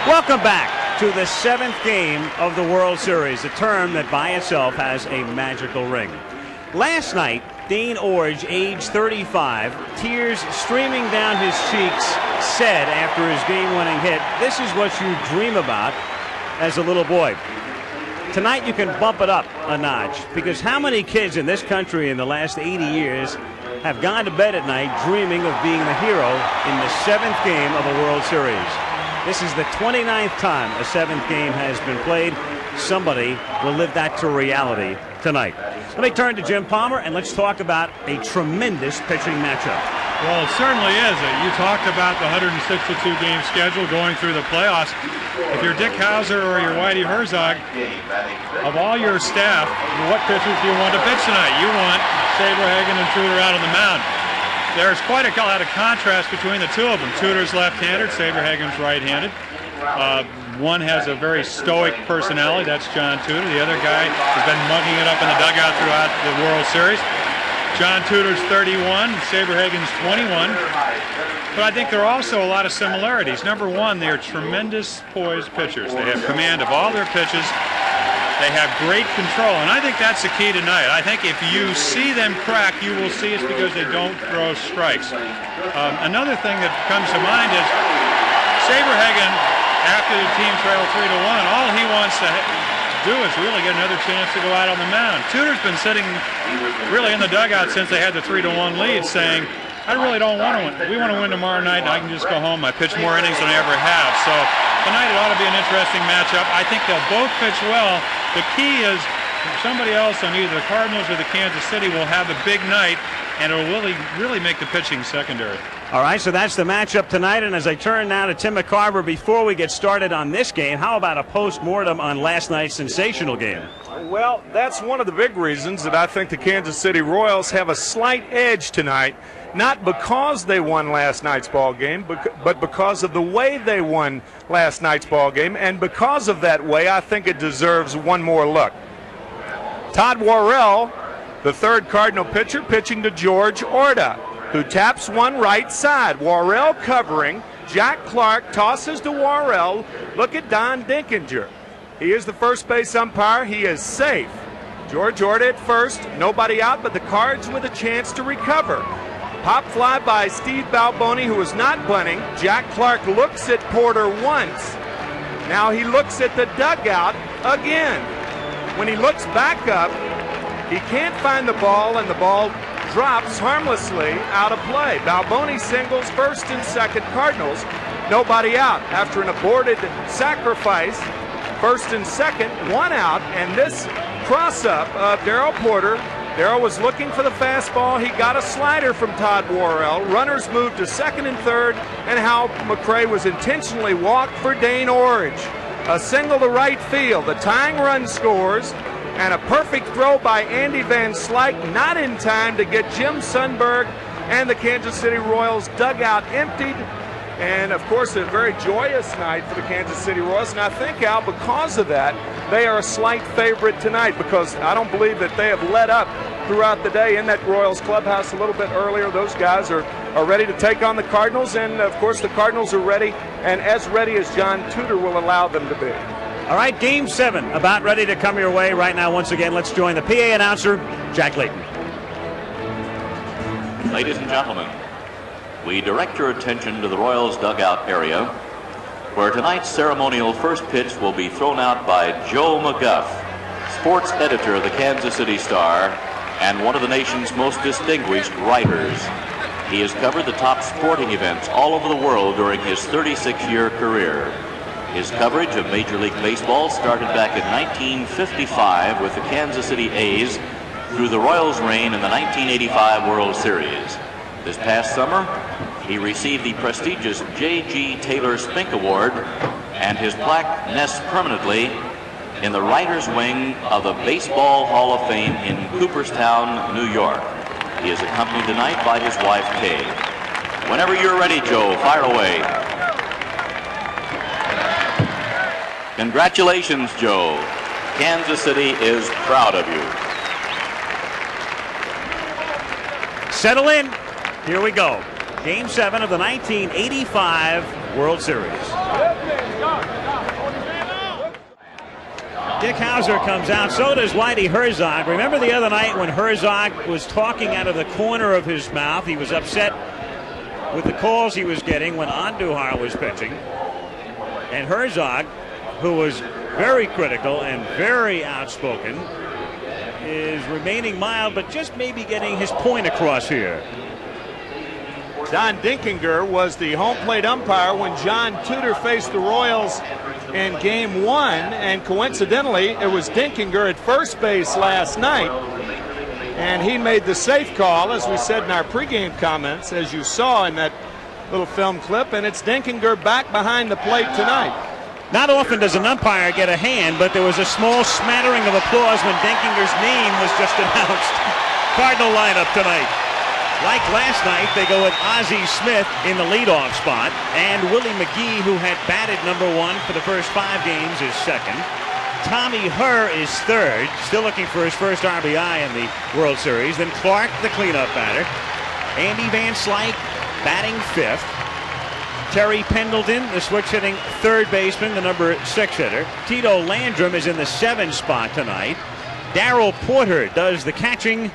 Welcome back to the 7th game of the World Series, a term that by itself has a magical ring. Last night, Dane Orge, age 35, tears streaming down his cheeks, said after his game-winning hit, "This is what you dream about as a little boy." Tonight you can bump it up a notch, because how many kids in this country in the last 80 years have gone to bed at night dreaming of being the hero in the 7th game of a World Series? This is the 29th time a 7th game has been played. Somebody will live that to reality tonight. Let me turn to Jim Palmer, and let's talk about a tremendous pitching matchup. Well, it certainly is. You talked about the 162-game schedule going through the playoffs. If you're Dick Hauser or you're Whitey Herzog, of all your staff, what pitchers do you want to pitch tonight? You want Saberhagen and Tudor out on the mound. There's quite a lot of contrast between the two of them. Tudor's left-handed, Saberhagen's right-handed. One has a very stoic personality. That's John Tudor. The other guy has been mugging it up in the dugout throughout the World Series. John Tudor's 31, Saberhagen's 21. But I think there are also a lot of similarities. Number one, they're tremendous poised pitchers. They have command of all their pitches. They have great control, and I think that's the key tonight. I think if you see them crack, you will see it's because they don't throw strikes. Another thing that comes to mind is Saberhagen, after the team trailed 3-1, all he wants to do is really get another chance to go out on the mound. Tudor's been sitting really in the dugout since they had the 3-1 lead, saying, I really don't want to win. We want to win tomorrow night, and I can just go home. I pitch more innings than I ever have. So tonight it ought to be an interesting matchup. I think they'll both pitch well. The key is somebody else on either the Cardinals or the Kansas City will have a big night, and it will really make the pitching secondary. All right, so that's the matchup tonight. And as I turn now to Tim McCarver, before we get started on this game, how about a post-mortem on last night's sensational game? Well, that's one of the big reasons that I think the Kansas City Royals have a slight edge tonight. Not because they won last night's ball game, but because of the way they won last night's ball game. And because of that way, I think it deserves one more look. Todd Worrell, the third Cardinal pitcher, pitching to George Orta, who taps one right side. Worrell covering. Jack Clark tosses to Worrell. Look at Don Dinkinger. He is the first base umpire. He is safe. George Orta at first. Nobody out, but the Cards with a chance to recover. Pop fly by Steve Balboni, who is not bunting. Jack Clark looks at Porter once. Now he looks at the dugout again. When he looks back up, he can't find the ball, and the ball drops harmlessly out of play. Balboni singles, first and second Cardinals. Nobody out. After an aborted sacrifice, first and second, one out, and this cross-up of Darrell Porter. Darrell was looking for the fastball. He got a slider from Todd Worrell. Runners moved to second and third, and Hal McRae was intentionally walked for Dane Orge. A single to right field. The tying run scores, and a perfect throw by Andy Van Slyke, not in time to get Jim Sundberg and the Kansas City Royals dugout emptied. And, of course, a very joyous night for the Kansas City Royals. And I think, Al, because of that, they are a slight favorite tonight, because I don't believe that they have let up throughout the day in that Royals clubhouse a little bit earlier. Those guys are ready to take on the Cardinals. And, of course, the Cardinals are ready, and as ready as John Tudor will allow them to be. All right, Game 7 about ready to come your way right now. Once again, let's join the PA announcer, Jack Layton. Ladies and gentlemen, we direct your attention to the Royals dugout area, where tonight's ceremonial first pitch will be thrown out by Joe McGuff, sports editor of the Kansas City Star and one of the nation's most distinguished writers. He has covered the top sporting events all over the world during his 36-year career. His coverage of Major League Baseball started back in 1955 with the Kansas City A's through the Royals' reign in the 1985 World Series. This past summer, he received the prestigious J.G. Taylor Spink Award, and his plaque nests permanently in the writer's wing of the Baseball Hall of Fame in Cooperstown, New York. He is accompanied tonight by his wife, Kay. Whenever you're ready, Joe, fire away. Congratulations, Joe. Kansas City is proud of you. Settle in. Here we go. Game 7 of the 1985 World Series. Dick Hauser comes out. So does Whitey Herzog. Remember the other night when Herzog was talking out of the corner of his mouth? He was upset with the calls he was getting when Andujar was pitching. And Herzog, who was very critical and very outspoken, is remaining mild, but just maybe getting his point across here. Don Dinkinger was the home plate umpire when John Tudor faced the Royals in Game 1, and coincidentally, it was Dinkinger at first base last night, and he made the safe call, as we said in our pregame comments, as you saw in that little film clip, and it's Dinkinger back behind the plate tonight. Not often does an umpire get a hand, but there was a small smattering of applause when Dinkinger's name was just announced. Cardinal lineup tonight. Like last night, they go with Ozzie Smith in the leadoff spot, and Willie McGee, who had batted #1 for the first 5 games, is second. Tommy Herr is third, still looking for his first RBI in the World Series. Then Clark, the cleanup batter. Andy Van Slyke batting 5th. Terry Pendleton, the switch-hitting third baseman, the #6 hitter. Tito Landrum is in the 7 spot tonight. Darrell Porter does the catching.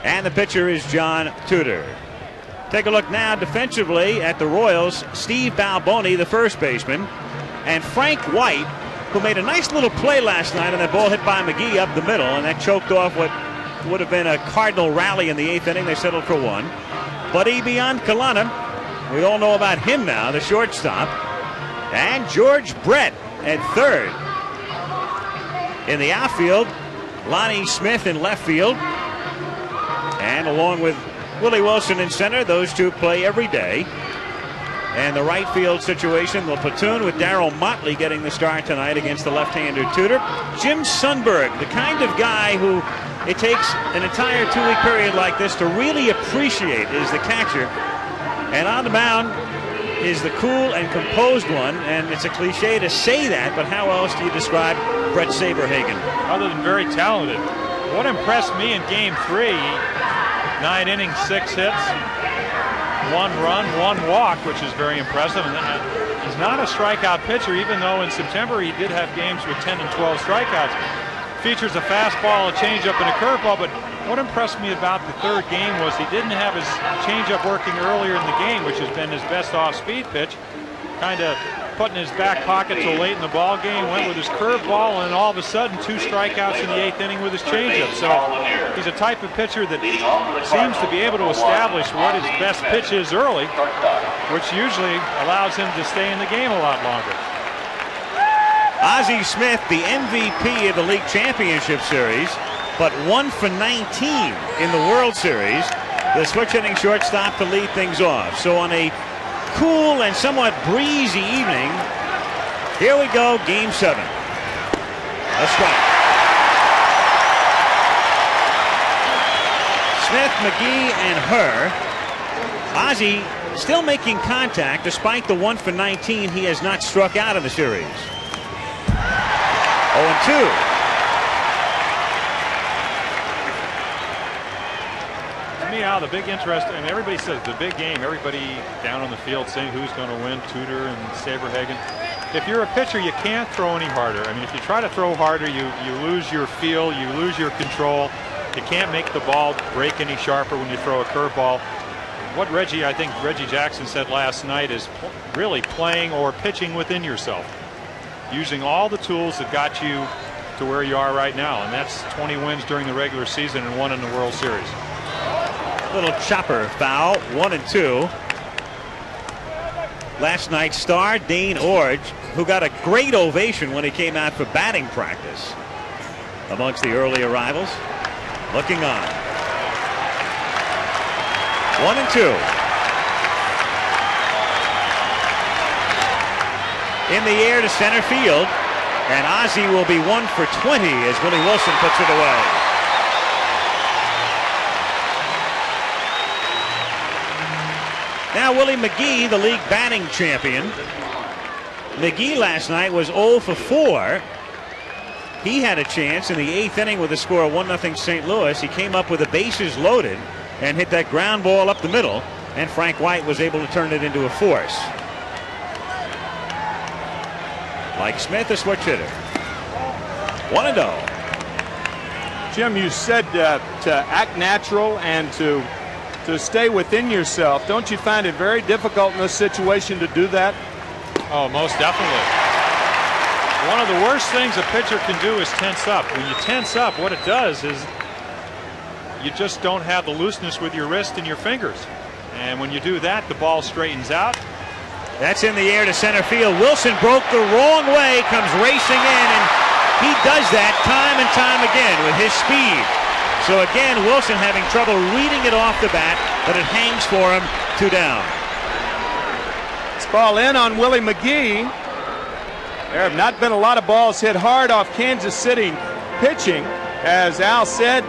And the pitcher is John Tudor. Take a look now defensively at the Royals. Steve Balboni, the first baseman, and Frank White, who made a nice little play last night on that ball hit by McGee up the middle, and that choked off what would have been a Cardinal rally in the 8th inning. They settled for 1. Buddy Biancalana, we all know about him now, the shortstop, and George Brett at third. In the outfield, Lonnie Smith in left field. And along with Willie Wilson in center, those two play every day. And the right field situation, the platoon with Darryl Motley getting the start tonight against the left-hander Tudor. Jim Sundberg, the kind of guy who it takes an entire 2-week period like this to really appreciate, is the catcher. And on the mound is the cool and composed one. And it's a cliche to say that, but how else do you describe Brett Saberhagen? Other than very talented. What impressed me in Game 3, 9 innings, 6 hits, 1 run, 1 walk, which is very impressive. And he's not a strikeout pitcher, even though in September he did have games with 10 and 12 strikeouts. Features a fastball, a changeup, and a curveball. But what impressed me about the third game was he didn't have his changeup working earlier in the game, which has been his best off-speed pitch. Kind of put in his back pocket till late in the ball game, went with his curveball, and all of a sudden 2 strikeouts in the 8th inning with his changeup. So he's a type of pitcher that seems to be able to establish what his best pitch is early, which usually allows him to stay in the game a lot longer. Ozzie Smith, the MVP of the League Championship Series, but 1 for 19 in the World Series. The switch-hitting shortstop to lead things off. So on a cool and somewhat breezy evening, here we go, Game 7. A strike. Smith, McGee, and Herr. Ozzie still making contact despite the 1 for 19. He has not struck out in the series. 0-2. Now the big interest, and everybody says the big game, everybody down on the field saying who's going to win, Tudor and Saberhagen. If you're a pitcher, you can't throw any harder. I mean, if you try to throw harder, you lose your feel, you lose your control. You can't make the ball break any sharper when you throw a curveball. What I think Reggie Jackson said last night is really playing or pitching within yourself, using all the tools that got you to where you are right now, and that's 20 wins during the regular season and 1 in the World Series. Little chopper foul, 1-2. Last night's star, Dane Orge, who got a great ovation when he came out for batting practice amongst the early arrivals, looking on. 1-2. In the air to center field, and Ozzie will be 1 for 20 as Willie Wilson puts it away. Now Willie McGee, the league batting champion. McGee last night was 0 for 4. He had a chance in the 8th inning with a score of 1-0 St. Louis. He came up with the bases loaded and hit that ground ball up the middle, and Frank White was able to turn it into a force. Like Smith, a switch hitter. 1-0. Jim, you said to act natural and to stay within yourself. Don't you find it very difficult in this situation to do that? Oh, most definitely. One of the worst things a pitcher can do is tense up. When you tense up, what it does is you just don't have the looseness with your wrist and your fingers. And when you do that, the ball straightens out. That's in the air to center field. Wilson broke the wrong way, comes racing in, and he does that time and time again with his speed. So again, Wilson having trouble reading it off the bat, but it hangs for him. 2 down. It's ball in on Willie McGee. There have not been a lot of balls hit hard off Kansas City pitching. As Al said,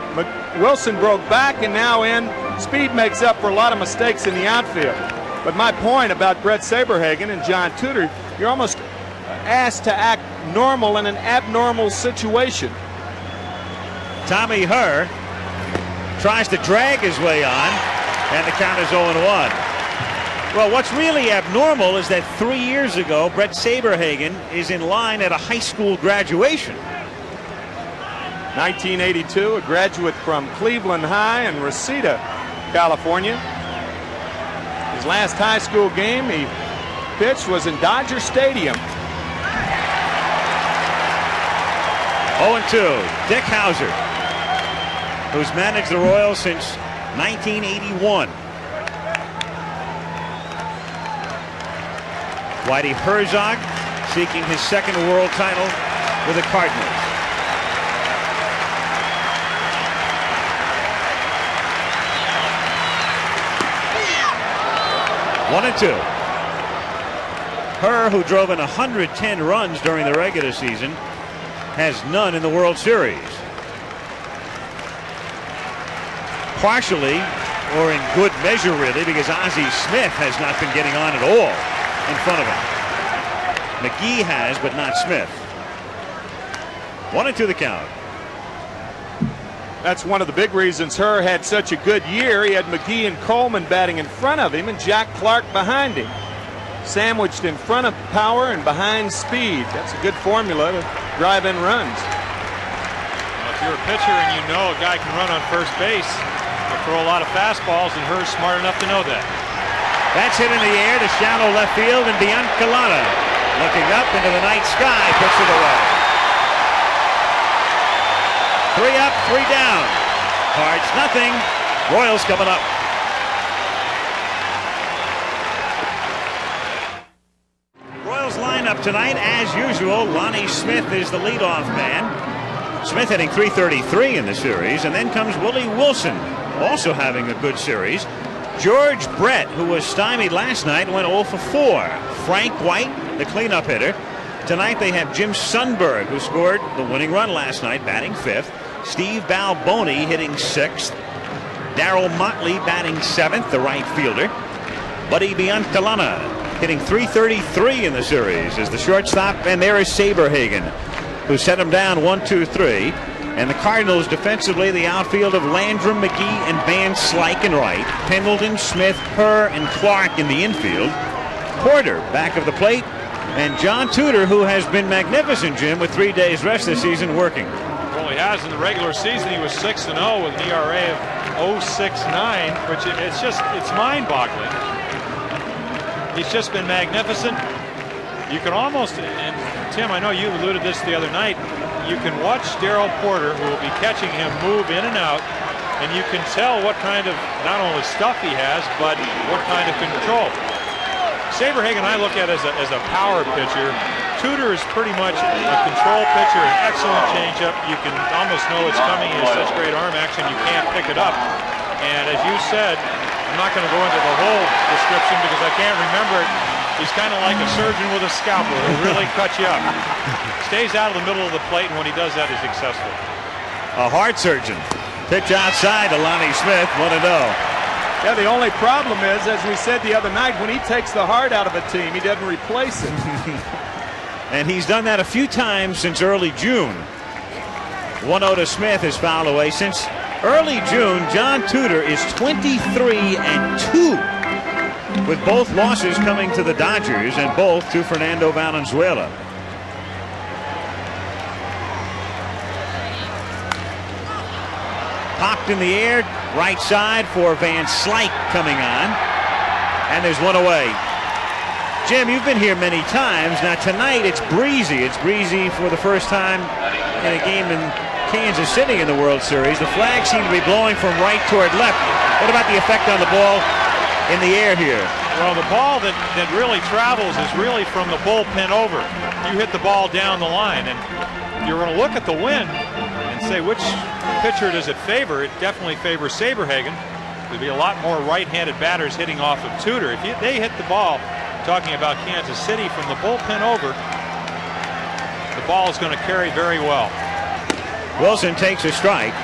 Wilson broke back and now in. Speed makes up for a lot of mistakes in the outfield. But my point about Brett Saberhagen and John Tudor, you're almost asked to act normal in an abnormal situation. Tommy Herr tries to drag his way on, and the count is 0-1. Well, what's really abnormal is that 3 years ago, Brett Saberhagen is in line at a high school graduation. 1982, a graduate from Cleveland High in Reseda, California. His last high school game he pitched was in Dodger Stadium. 0-2. Dick Hauser, who's managed the Royals since 1981. Whitey Herzog seeking his second world title with the Cardinals. One and two. Herr, who drove in 110 runs during the regular season, has none in the World Series. Partially, or in good measure really, because Ozzie Smith has not been getting on at all in front of him. McGee has, but not Smith. 1-2 the count. That's one of the big reasons Herr had such a good year. He had McGee and Coleman batting in front of him and Jack Clark behind him. Sandwiched in front of power and behind speed. That's a good formula to drive in runs. Well, if you're a pitcher and you know a guy can run on first base, you throw a lot of fastballs, and Herr's smart enough to know that. That's hit in the air to shallow left field, and Biancalana, looking up into the night sky, puts it away. 3 up, 3 down. Cards nothing. Royals coming up. Royals lineup tonight, as usual. Lonnie Smith is the leadoff man. Smith hitting .333 in the series, and then comes Willie Wilson, also having a good series. George Brett, who was stymied last night, went 0 for 4. Frank White, the cleanup hitter. Tonight they have Jim Sundberg, who scored the winning run last night, batting 5th. Steve Balboni hitting 6th. Darryl Motley batting 7th, the right fielder. Buddy Biancalana hitting .333 in the series as the shortstop, and there is Saberhagen, who set him down 1-2-3. And the Cardinals defensively, the outfield of Landrum, McGee, and Van Slyke in right. Pendleton, Smith, Herr, and Clark in the infield. Porter back of the plate. And John Tudor, who has been magnificent, Jim, with 3 days rest this season working. Well, he has in the regular season. He was 6-0 with an ERA of 0.69, which it's mind-boggling. He's just been magnificent. You can almost, and Tim, I know you alluded this the other night, you can watch Darryl Porter, who will be catching him, move in and out, and you can tell what kind of, not only stuff he has, but what kind of control. Saberhagen I look at as a power pitcher. Tudor is pretty much a control pitcher, an excellent changeup. You can almost know it's coming. He has such great arm action, you can't pick it up. And as you said, I'm not going to go into the whole description because I can't remember it. He's kind of like a surgeon with a scalpel. He'll really cut you up. Stays out of the middle of the plate, and when he does that, he's successful. A heart surgeon. Pitch outside to Lonnie Smith, 1-0. Yeah, the only problem is, as we said the other night, when he takes the heart out of a team, he doesn't replace it. And he's done that a few times since early June. 1-0 to Smith is fouled away. Since early June, John Tudor is 23-2. with both losses coming to the Dodgers and both to Fernando Valenzuela. Popped in the air, right side for Van Slyke coming on. And there's one away. Jim, you've been here many times. Now tonight it's breezy. It's breezy for the first time in a game in Kansas City in the World Series. The flags seem to be blowing from right toward left. What about the effect on the ball in the air here? Well, the ball that really travels is really from the bullpen over. You hit the ball down the line, and you're going to look at the wind and say which pitcher does it favor. It definitely favors Saberhagen. There'll be a lot more right-handed batters hitting off of Tudor. If they hit the ball, talking about Kansas City, from the bullpen over, the ball is going to carry very well. Wilson takes a strike,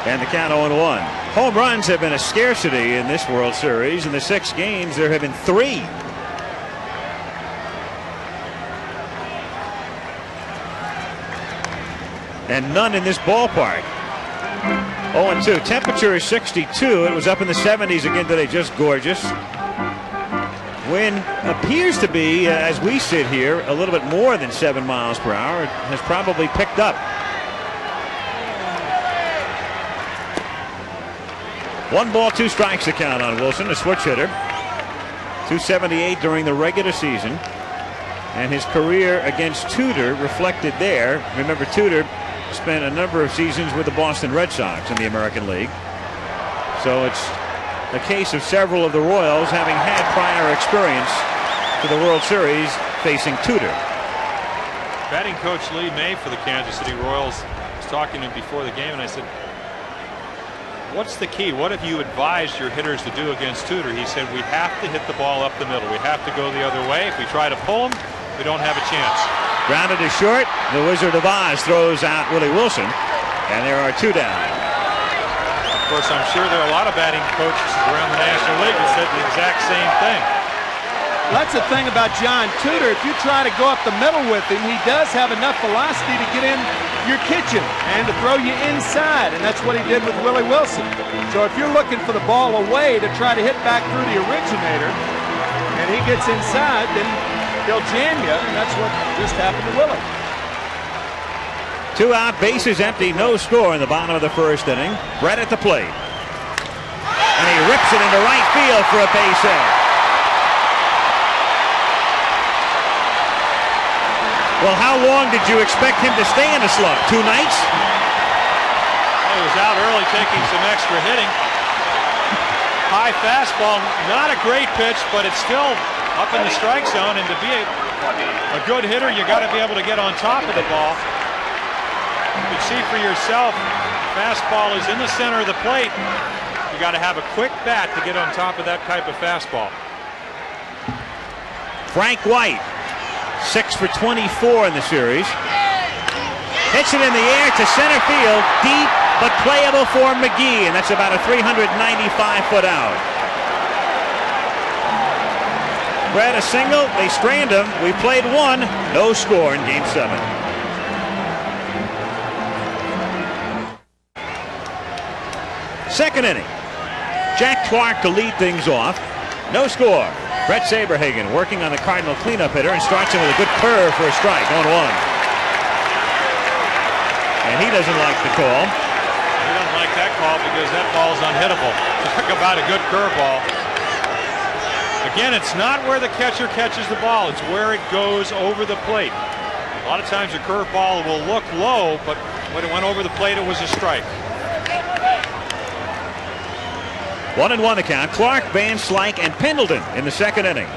and the count 0-1. Home runs have been a scarcity in this World Series. In the 6 games, there have been 3. And none in this ballpark. 0-2. Temperature is 62. It was up in the 70s again today. Just gorgeous. Wind appears to be, as we sit here, a little bit more than 7 miles per hour. It has probably picked up. 1 ball, 2 strikes to count on Wilson, a switch hitter. 278 during the regular season. And his career against Tudor reflected there. Remember, Tudor spent a number of seasons with the Boston Red Sox in the American League. So it's a case of several of the Royals having had prior experience to the World Series facing Tudor. Batting coach Lee May for the Kansas City Royals was talking to him before the game, and I said, what's the key? What have you advised your hitters to do against Tudor? He said, we have to hit the ball up the middle. We have to go the other way. If we try to pull them, we don't have a chance. Grounded to short. The Wizard of Oz throws out Willie Wilson, and there are 2 down. Of course, I'm sure there are a lot of batting coaches around the National League that said the exact same thing. That's the thing about John Tudor. If you try to go up the middle with him, he does have enough velocity to get in your kitchen and to throw you inside, and that's what he did with Willie Wilson. So if you're looking for the ball away to try to hit back through the originator, and he gets inside, then he'll jam you, and that's what just happened to Willie. 2 out, bases empty, no score in the bottom of the 1st inning. Brett at the plate, and he rips it into right field for a base hit. Well, how long did you expect him to stay in a slump? 2 nights? He was out early taking some extra hitting. High fastball, not a great pitch, but it's still up in the strike zone, and to be a good hitter, you got to be able to get on top of the ball. You can see for yourself, fastball is in the center of the plate. You got to have a quick bat to get on top of that type of fastball. Frank White, 6 for 24 in the series. Hits it in the air to center field, deep but playable for McGee, and that's about a 395-foot out. Brad a single, they strand him. We played 1, no score in Game 7. Second inning. Jack Clark to lead things off. No score. Brett Saberhagen working on the Cardinal cleanup hitter and starts him with a good curve for a strike. 1-1. And he doesn't like the call. He doesn't like that call because that ball's unhittable. Talk about a good curveball. Again, it's not where the catcher catches the ball. It's where it goes over the plate. A lot of times your curveball will look low, but when it went over the plate, it was a strike. 1-1 the count. Clark, Van Slyke, and Pendleton in the second inning.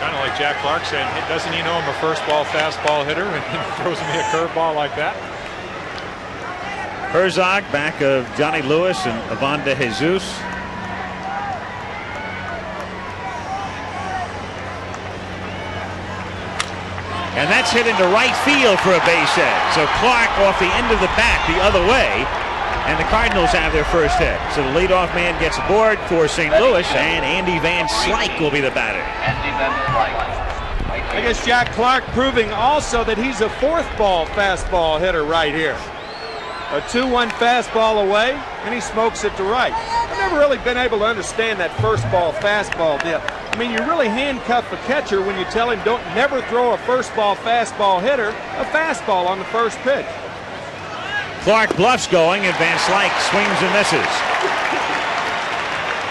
Kind of like Jack Clark saying, doesn't he know I'm a first ball fastball hitter, and he throws me a curveball like that? Herzog back of Johnny Lewis and Ivan de Jesus. And that's hit into right field for a base hit. So Clark off the end of the bat the other way, and the Cardinals have their first hit. So the leadoff man gets aboard for St. Louis, and Andy Van Slyke will be the batter. I guess Jack Clark proving also that he's a 4th ball fastball hitter right here. A 2-1 fastball away, and he smokes it to right. I've never really been able to understand that first ball fastball dip. I mean, you really handcuff a catcher when you tell him don't never throw a first ball fastball hitter a fastball on the first pitch. Clark bluffs going, and Van Slyke swings and misses.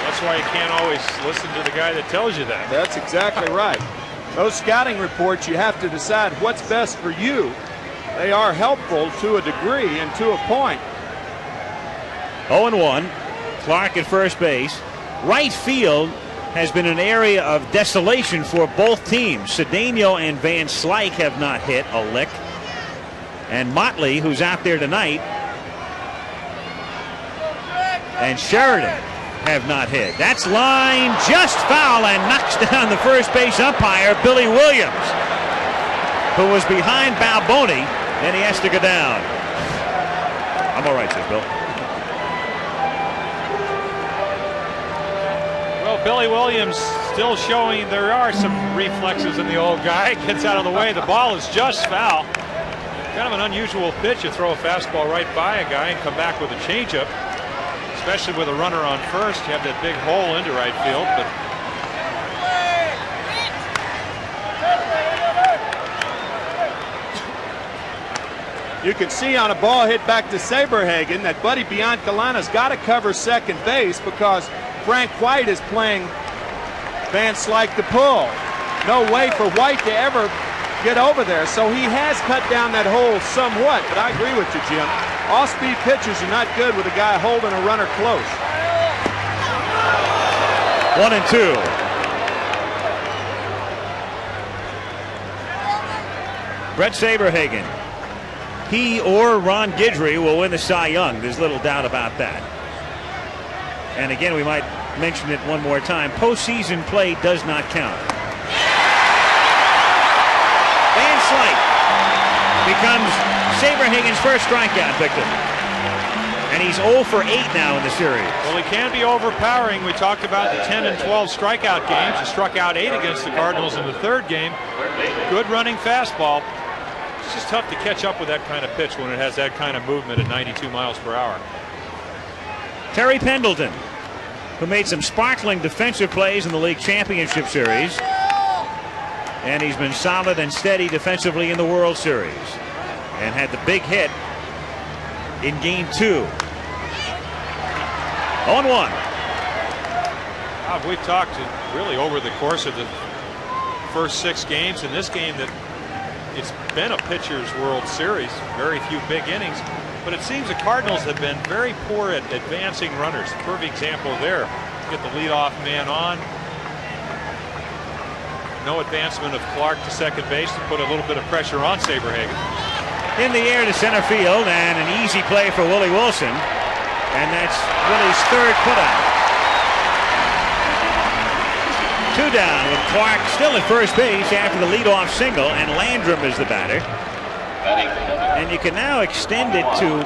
That's why you can't always listen to the guy that tells you that. That's exactly right. Those scouting reports, you have to decide what's best for you. They are helpful to a degree and to a point. 0-1. Clark at first base. Right field has been an area of desolation for both teams. Cedeno and Van Slyke have not hit a lick. And Motley, who's out there tonight, and Sheridan have not hit. That's line just foul and knocks down the first base umpire, Billy Williams, who was behind Balboni, and he has to go down. I'm all right, says Bill. Well, Billy Williams still showing there are some reflexes in the old guy. Gets out of the way. The ball is just foul. Kind of an unusual pitch. You throw a fastball right by a guy and come back with a changeup. Especially with a runner on first. You have that big hole into right field. But you can see on a ball hit back to Saberhagen that Buddy Biancalana's got to cover second base because Frank White is playing Van Slyke to pull. No way for White to ever get over there, so he has cut down that hole somewhat, but I agree with you, Jim. Off-speed pitchers are not good with a guy holding a runner close. 1-2. Brett Saberhagen. He or Ron Guidry will win the Cy Young. There's little doubt about that. And again, we might mention it one more time. Postseason play does not count. Van Slyke becomes Saberhagen's first strikeout victim. And he's 0 for 8 now in the series. well, he can be overpowering. We talked about the 10 and 12 strikeout games. He struck out 8 against the Cardinals in the third game. Good running fastball. It's just tough to catch up with that kind of pitch when it has that kind of movement at 92 miles per hour. Terry Pendleton, who made some sparkling defensive plays in the league championship series. And he's been solid and steady defensively in the World Series. And had the big hit in game 2. 0-1. We've talked really over the course of the first 6 games in this game that it's been a pitcher's World Series. Very few big innings. But it seems the Cardinals have been very poor at advancing runners. Perfect example there. Get the leadoff man on. No advancement of Clark to second base to put a little bit of pressure on Saberhagen. In the air to center field, and an easy play for Willie Wilson. And that's Willie's third putout. 2 down with Clark still at first base after the leadoff single, and Landrum is the batter. And you can now extend it to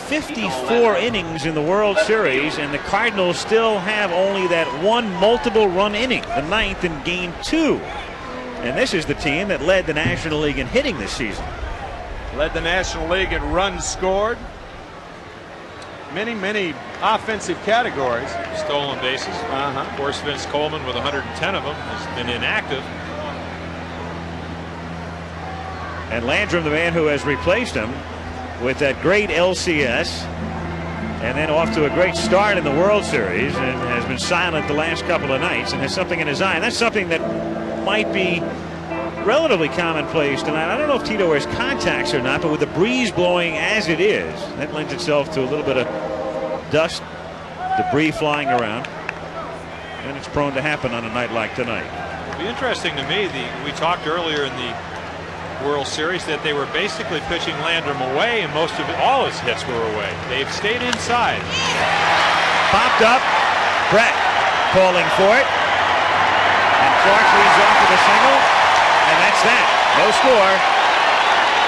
54 innings in the World Series, and the Cardinals still have only that one multiple run inning, the 9th in game 2. And this is the team that led the National League in hitting this season. Led the National League in runs scored. Many offensive categories. Stolen bases. Of course, Vince Coleman with 110 of them has been inactive. And Landrum, the man who has replaced him with that great LCS, and then off to a great start in the World Series, and has been silent the last couple of nights and has something in his eye. And that's something that might be relatively commonplace tonight. I don't know if Tito wears contacts or not, but with the breeze blowing as it is, that lends itself to a little bit of dust, debris flying around, and it's prone to happen on a night like tonight. It'll be interesting to me. We talked earlier in the World Series that they were basically pitching Landrum away, and all his hits were away. They've stayed inside. Popped up. Brett calling for it, and Clark leads off with a single, and that's that. No score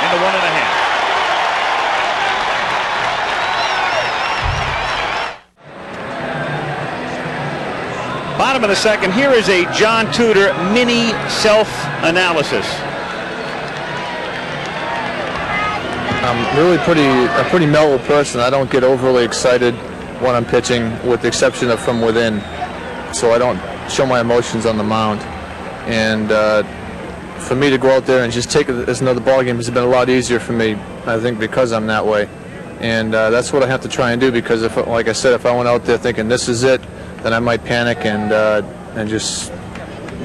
in the 1.5. Bottom of the second. Here is a John Tudor mini self-analysis. I'm really a pretty mellow person. I don't get overly excited when I'm pitching, with the exception of from within. So I don't show my emotions on the mound. And for me to go out there and just take it as another ball game has been a lot easier for me, I think, because I'm that way. And that's what I have to try and do, because, if, like I said, if I went out there thinking this is it, then I might panic and just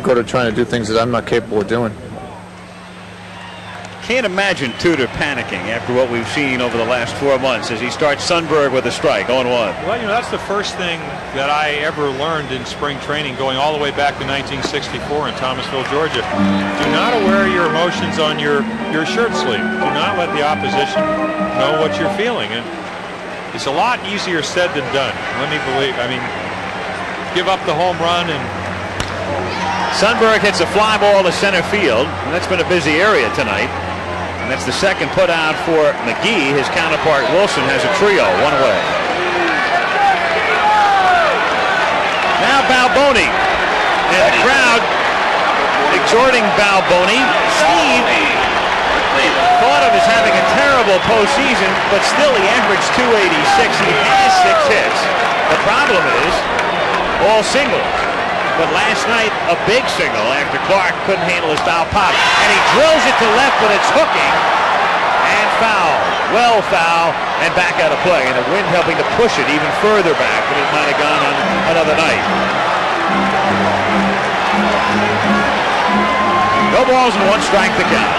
go to trying to do things that I'm not capable of doing. Can't imagine Tudor panicking after what we've seen over the last 4 months as he starts Sundberg with a strike, 0-1. Well, you know, that's the first thing that I ever learned in spring training, going all the way back to 1964 in Thomasville, Georgia. Do not wear your emotions on your shirt sleeve. Do not let the opposition know what you're feeling. And it's a lot easier said than done. Let me believe. I mean, give up the home run, and Sundberg hits a fly ball to center field, and that's been a busy area tonight. And that's the second put out for McGee. His counterpart Wilson has a trio, one away. Now Balboni, and the crowd exhorting Balboni. Steve thought of as having a terrible postseason, but still he averaged 286. He has 6 hits. The problem is all singles. But last night, a big single after Clark couldn't handle his foul pop. And he drills it to left, but it's hooking. And foul. Well foul. And back out of play. And the wind helping to push it even further back than it might have gone on another night. No balls and 1 strike to count.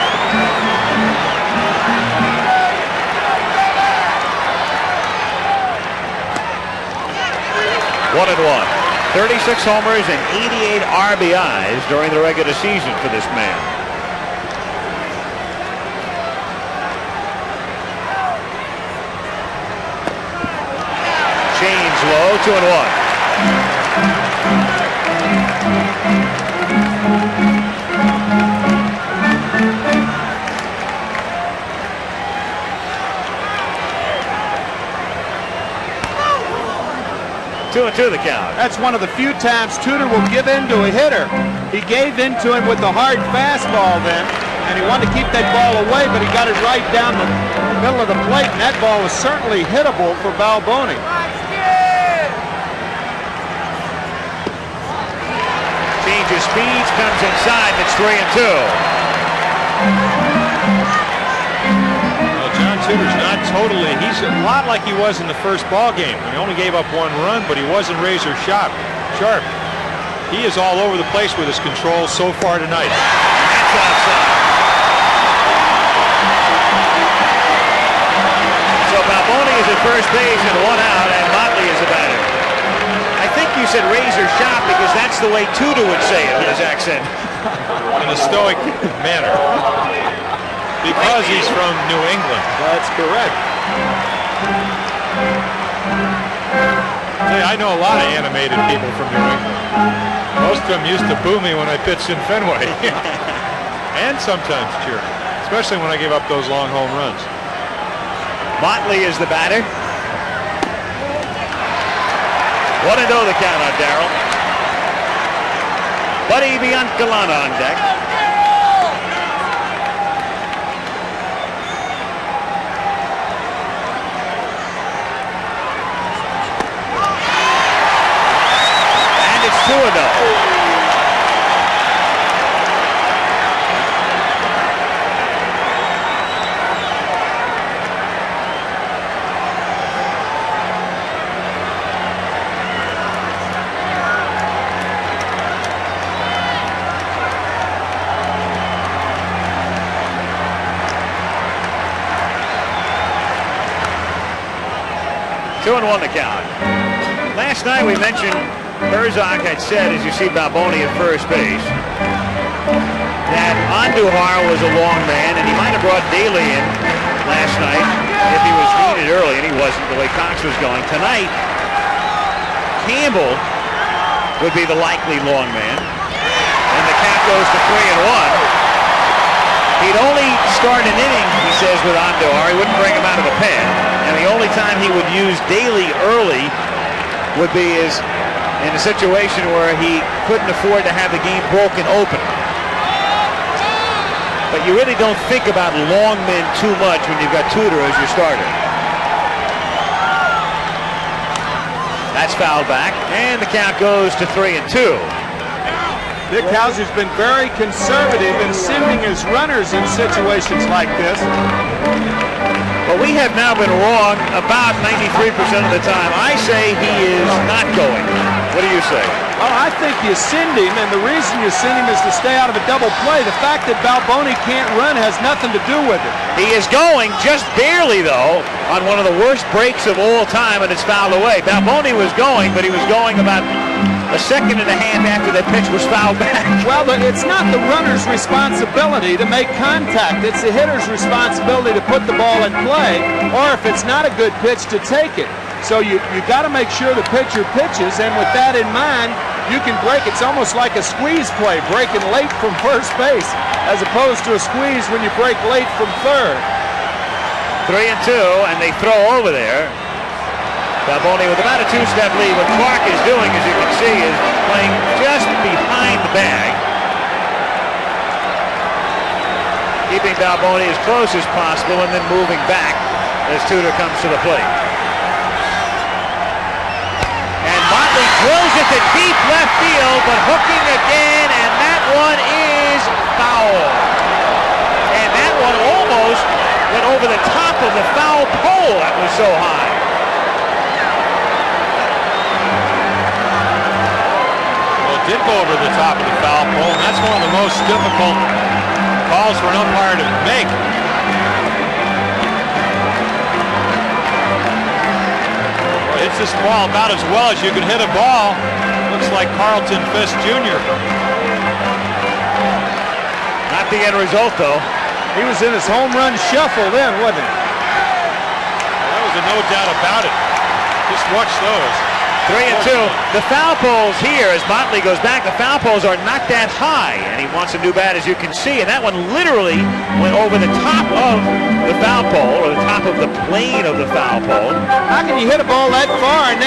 One and one. 36 homers and 88 RBIs during the regular season for this man. Change low, 2-2 the count. That's one of the few times Tudor will give in to a hitter. He gave in to him with the hard fastball then, and he wanted to keep that ball away, but he got it right down the middle of the plate, and that ball was certainly hittable for Balboni. Changes speeds, comes inside, and it's 3-2. Tudor's not totally, he's a lot like he was in the first ball game. He only gave up 1 run, but he wasn't razor sharp. He is all over the place with his control so far tonight. That's outside. So Balboni is at first base and 1 out, and Motley is the batter. I think you said razor sharp because that's the way Tudor would say it with his accent. In a stoic manner. Because he's from New England. That's correct. Hey, I know a lot of animated people from New England. Most of them used to boo me when I pitched in Fenway. And sometimes cheer. Especially when I gave up those long home runs. Motley is the batter. 1-0 the count on Darrell. Buddy Biancalana on deck. It's 2-0. Two and 1 to count. Last night we mentioned Herzog had said, as you see Balboni at first base, that Andujar was a long man, and he might have brought Daly in last night if he was needed early, and he wasn't the way Cox was going. Tonight, Campbell would be the likely long man, and the count goes to 3-1. He'd only start an inning, he says, with Andujar. He wouldn't bring him out of the pen, and the only time he would use Daly early would be in a situation where he couldn't afford to have the game broken open. But you really don't think about long men too much when you've got Tudor as your starter. That's fouled back, and the count goes to 3-2. Dick Hauser's been very conservative in sending his runners in situations like this. Well, we have now been wrong about 93% of the time. I say he is not going. What do you say? Oh, I think you send him, and the reason you send him is to stay out of a double play. The fact that Balboni can't run has nothing to do with it. He is going, just barely, though, on one of the worst breaks of all time, and it's fouled away. Balboni was going, but he was going about a second and a half after that pitch was fouled back. Well, it's not the runner's responsibility to make contact. It's the hitter's responsibility to put the ball in play, or if it's not a good pitch, to take it. So you got to make sure the pitcher pitches, and with that in mind, you can break. It's almost like a squeeze play, breaking late from first base, as opposed to a squeeze when you break late from third. 3-2, and they throw over there. Balboni with about a two-step lead. What Clark is doing, as you can see, is playing just behind the bag, keeping Balboni as close as possible and then moving back as Tudor comes to the plate. And Motley drills it to deep left field, but hooking again, and that one is foul. And that one almost went over the top of the foul pole. That was so high. Did go over the top of the foul pole, and that's one of the most difficult calls for an umpire to make. It's this ball about as well as you can hit a ball. Looks like Carlton Fisk Jr. Not the end result, though. He was in his home run shuffle then, wasn't he? There was no doubt about it. Just watch those. 3-2. The foul poles here, as Motley goes back, the foul poles are not that high, and he wants to do bad, as you can see, and that one literally went over the top of the foul pole, or the top of the plane of the foul pole. How can you hit a ball that far and